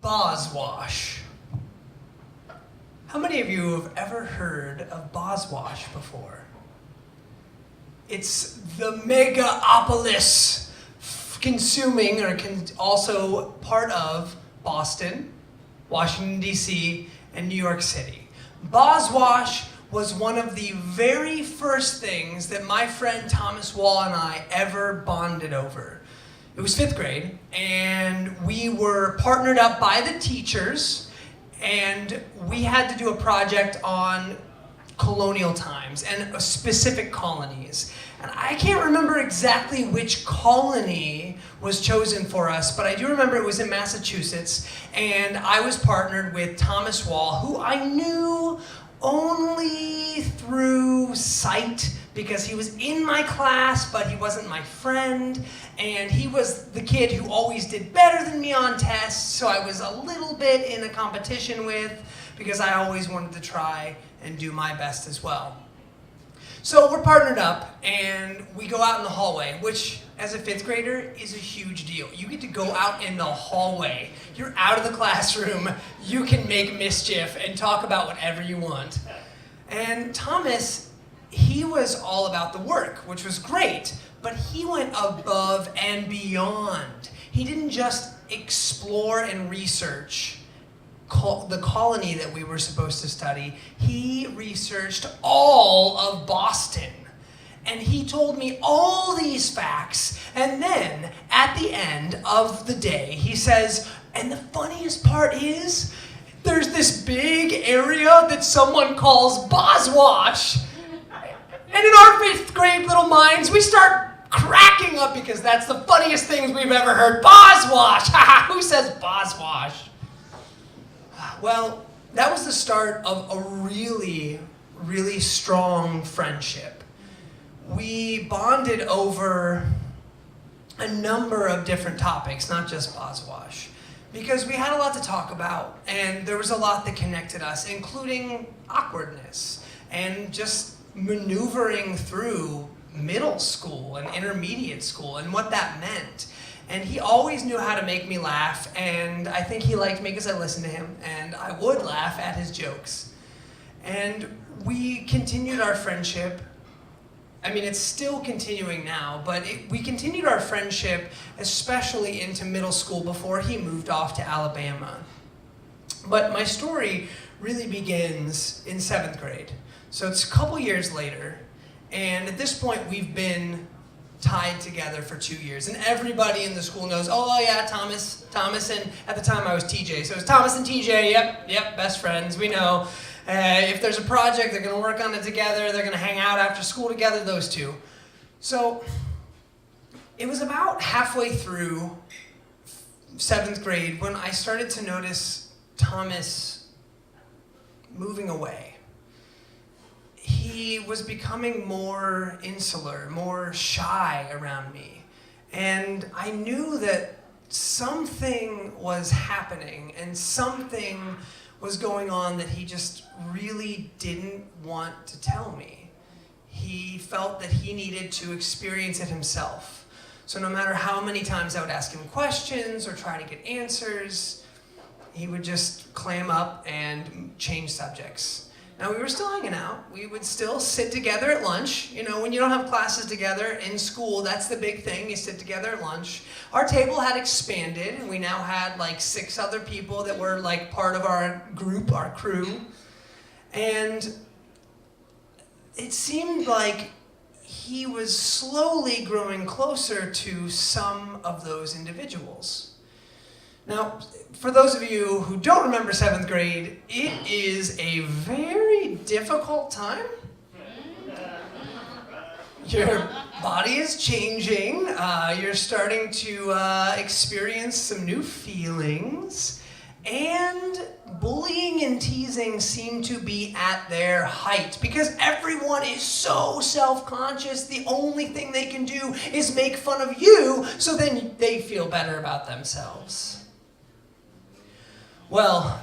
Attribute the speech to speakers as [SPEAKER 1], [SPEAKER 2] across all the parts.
[SPEAKER 1] Boswash. How many of you have ever heard of Boswash before? It's the megapolis consuming or also part of Boston, Washington, D.C., and New York City. Boswash was one of the very first things that my friend Thomas Wall and I ever bonded over. It was 5th grade, and we were partnered up by the teachers, and we had to do a project on colonial times and specific colonies. And I can't remember exactly which colony was chosen for us, but I do remember it was in Massachusetts, and I was partnered with Thomas Wall, who I knew only through sight because he was in my class, but he wasn't my friend, and he was the kid who always did better than me on tests, so I was a little bit in a competition with because I always wanted to try and do my best as well. So we're partnered up, and we go out in the hallway, which, as a 5th grader, is a huge deal. You get to go out in the hallway. You're out of the classroom. You can make mischief and talk about whatever you want. And Thomas, he was all about the work, which was great, but he went above and beyond. He didn't just explore and research the colony that we were supposed to study. He researched all of Boston. And he told me all these facts. And then, at the end of the day, he says, and the funniest part is, there's this big area that someone calls Boswash. And in our 5th grade little minds, we start cracking up because that's the funniest things we've ever heard. Boswash! Who says Boswash? Well, that was the start of a really, really strong friendship. We bonded over a number of different topics, not just Boswash, because we had a lot to talk about, and there was a lot that connected us, including awkwardness and just maneuvering through middle school and intermediate school and what that meant. And he always knew how to make me laugh, and I think he liked me because I listened to him, and I would laugh at his jokes. And we continued our friendship. I mean, it's still continuing now, but we continued our friendship, especially into middle school before he moved off to Alabama. But my story really begins in 7th grade. So it's a couple years later, and at this point we've been tied together for 2 years. And everybody in the school knows, oh yeah, Thomas, and at the time I was TJ. So it was Thomas and TJ, yep, best friends, we know. If there's a project, they're gonna work on it together, they're gonna hang out after school together, those two. So it was about halfway through 7th grade when I started to notice Thomas moving away. He was becoming more insular, more shy around me. And I knew that something was happening and something was going on that he just really didn't want to tell me. He felt that he needed to experience it himself. So no matter how many times I would ask him questions or try to get answers, he would just clam up and change subjects. Now, we were still hanging out. We would still sit together at lunch. You know, when you don't have classes together in school, that's the big thing. You sit together at lunch. Our table had expanded, and we now had like 6 other people that were like part of our group, our crew. And it seemed like he was slowly growing closer to some of those individuals. Now, for those of you who don't remember 7th grade, it is a very difficult time. Your body is changing. You're starting to experience some new feelings. And bullying and teasing seem to be at their height because everyone is so self-conscious. The only thing they can do is make fun of you, so then they feel better about themselves. Well,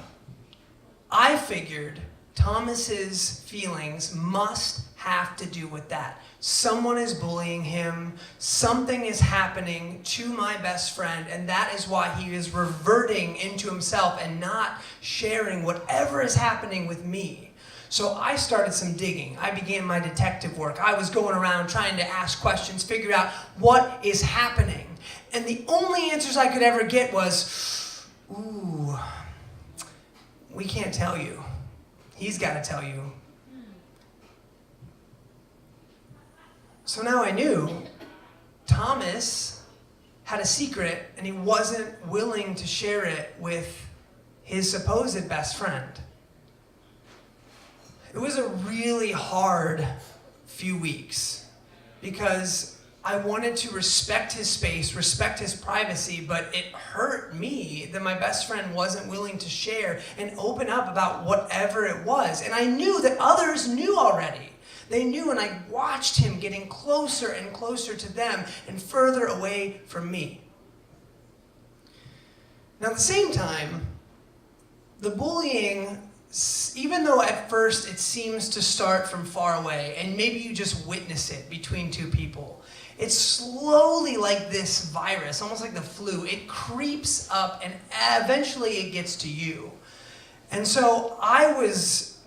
[SPEAKER 1] I figured Thomas's feelings must have to do with that. Someone is bullying him. Something is happening to my best friend, and that is why he is reverting into himself and not sharing whatever is happening with me. So I started some digging. I began my detective work. I was going around trying to ask questions, figure out what is happening. And the only answers I could ever get was, ooh, we can't tell you. He's got to tell you. So now I knew Thomas had a secret and he wasn't willing to share it with his supposed best friend. It was a really hard few weeks because I wanted to respect his space, respect his privacy, but it hurt me that my best friend wasn't willing to share and open up about whatever it was. And I knew that others knew already. They knew, and I watched him getting closer and closer to them and further away from me. Now at the same time, the bullying, even though at first it seems to start from far away, and maybe you just witness it between two people, it's slowly like this virus, almost like the flu. It creeps up and eventually it gets to you. And so I was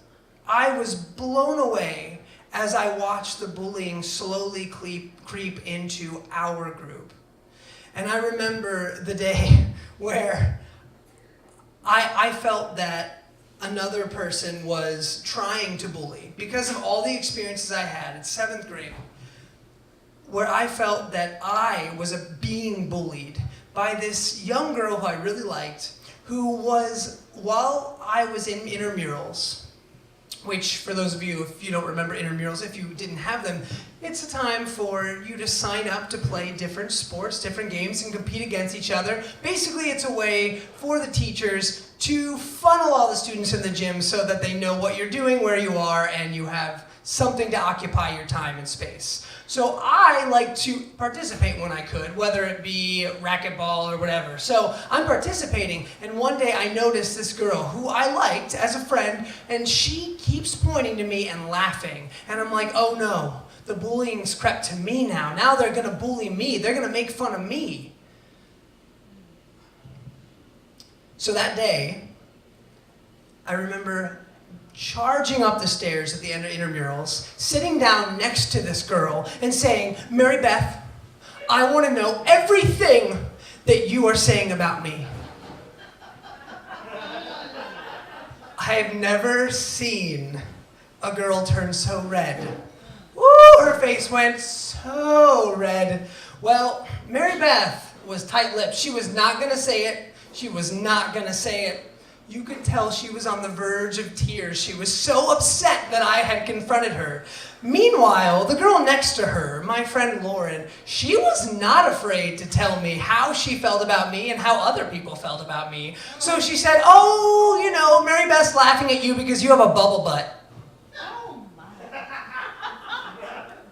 [SPEAKER 1] blown away as I watched the bullying slowly creep into our group. And I remember the day where I felt that another person was trying to bully because of all the experiences I had in 7th grade, where I felt that I was being bullied by this young girl who I really liked, who was, while I was in intramurals, which for those of you, if you don't remember intramurals, if you didn't have them, it's a time for you to sign up to play different sports, different games, and compete against each other. Basically, it's a way for the teachers to funnel all the students in the gym so that they know what you're doing, where you are, and you have something to occupy your time and space. So I like to participate when I could, whether it be racquetball or whatever. So I'm participating, and one day I noticed this girl who I liked as a friend, and she keeps pointing to me and laughing. And I'm like, oh no, the bullying's crept to me now. Now they're gonna bully me. They're gonna make fun of me. So that day, I remember charging up the stairs at the end of intramurals, sitting down next to this girl and saying, Mary Beth, I want to know everything that you are saying about me. I have never seen a girl turn so red. Woo, her face went so red. Well, Mary Beth was tight-lipped. She was not going to say it. She was not going to say it. You could tell she was on the verge of tears. She was so upset that I had confronted her. Meanwhile, the girl next to her, my friend Lauren, she was not afraid to tell me how she felt about me and how other people felt about me. So she said, oh, you know, Mary Beth's laughing at you because you have a bubble butt.
[SPEAKER 2] Oh my.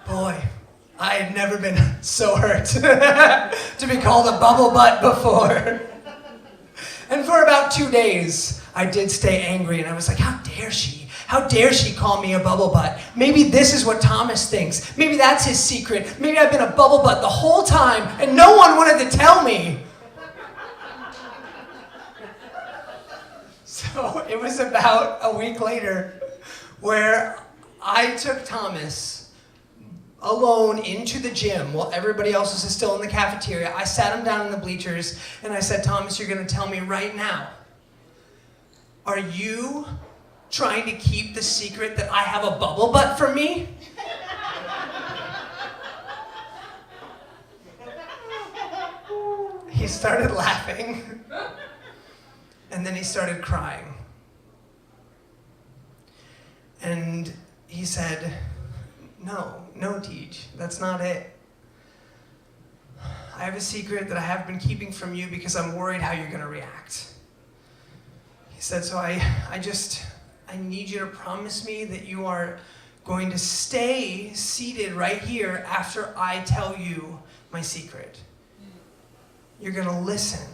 [SPEAKER 1] Boy, I had never been so hurt to be called a bubble butt before. And for about 2 days, I did stay angry, and I was like, how dare she? How dare she call me a bubble butt? Maybe this is what Thomas thinks. Maybe that's his secret. Maybe I've been a bubble butt the whole time, and no one wanted to tell me. So it was about a week later where I took Thomas alone into the gym while everybody else was still in the cafeteria. I sat him down in the bleachers and I said, Thomas, you're going to tell me right now, are you trying to keep the secret that I have a bubble butt from me? He started laughing and then he started crying. And he said, no, Teach, that's not it. I have a secret that I have been keeping from you because I'm worried how you're going to react. He said, so I need you to promise me that you are going to stay seated right here after I tell you my secret. You're going to listen.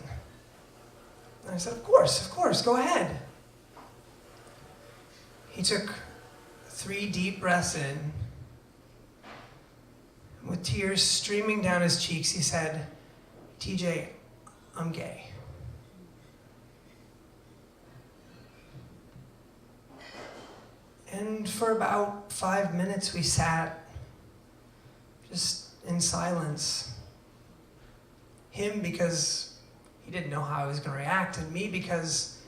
[SPEAKER 1] And I said, of course, go ahead. He took 3 deep breaths in with tears streaming down his cheeks, he said, TJ, I'm gay. And for about 5 minutes we sat just in silence. Him because he didn't know how I was going to react, and me because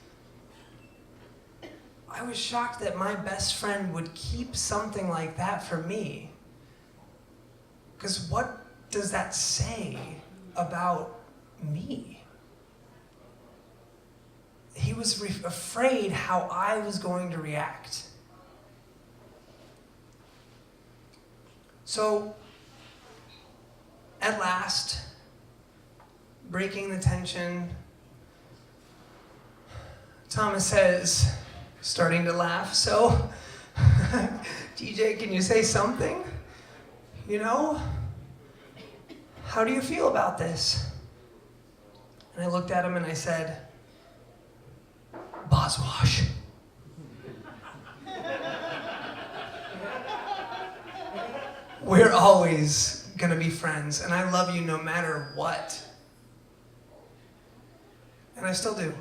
[SPEAKER 1] I was shocked that my best friend would keep something like that from me. Because what does that say about me? He was afraid how I was going to react. So, at last, breaking the tension, Thomas says, starting to laugh, so, TJ, can you say something? You know? How do you feel about this? And I looked at him and I said, Boswash. We're always gonna be friends, and I love you no matter what. And I still do.